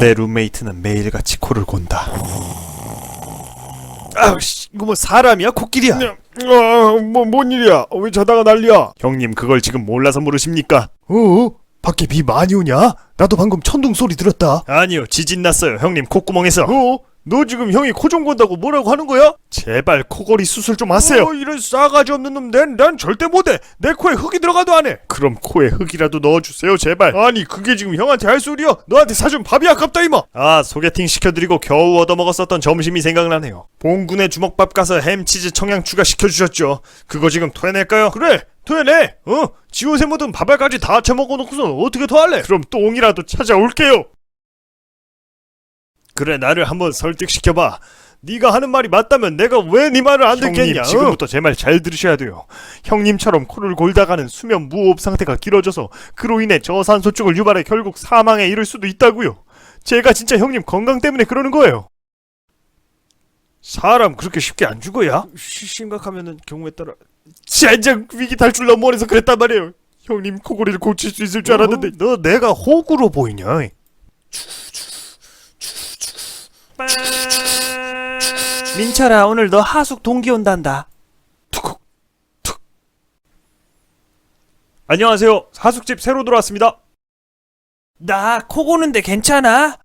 내 룸메이트는 매일같이 코를 곤다. 아우씨, 이거 뭐 사람이야? 코끼리야? 뭔 일이야? 왜 자다가 난리야? 형님 그걸 지금 몰라서 물으십니까? 밖에 비 많이 오냐? 나도 방금 천둥 소리 들었다. 아니요, 지진 났어요 형님 콧구멍에서. 너 지금 형이 코 좀 건다고 뭐라고 하는 거야? 제발 코골이 수술 좀 하세요. 이런 싸가지 없는 놈, 난 절대 못해. 내 코에 흙이 들어가도 안 해. 그럼 코에 흙이라도 넣어주세요 제발. 아니 그게 지금 형한테 할 소리야? 너한테 사준 밥이 아깝다 이마. 아, 소개팅 시켜드리고 겨우 얻어먹었었던 점심이 생각나네요. 봉군의 주먹밥 가서 햄치즈 청양 추가 시켜주셨죠. 그거 지금 토해낼까요? 그래, 토해내. 지옷에 묻은 밥알까지 다 처먹어놓고서 어떻게 토할래? 그럼 똥이라도 찾아올게요. 그래, 나를 한번 설득시켜봐. 네가 하는 말이 맞다면 내가 왜 네 말을 안 듣겠냐? 형님 지금부터 제 말 잘 들으셔야 돼요. 형님처럼 코를 골다가는 수면 무호흡 상태가 길어져서 그로 인해 저산소증을 유발해 결국 사망에 이를 수도 있다고요. 제가 진짜 형님 건강 때문에 그러는 거예요. 사람 그렇게 쉽게 안 죽어야? 심각하면은 경우에 따라. 젠장 위기 탈출 넘버원에서 그랬단 말이에요. 형님 코골이를 고칠 수 있을 줄 알았는데 너 내가 호구로 보이냐? 민철아, 오늘 너 하숙 동기 온단다. 안녕하세요. 하숙집 새로 들어왔습니다. 나 코 고는데 괜찮아?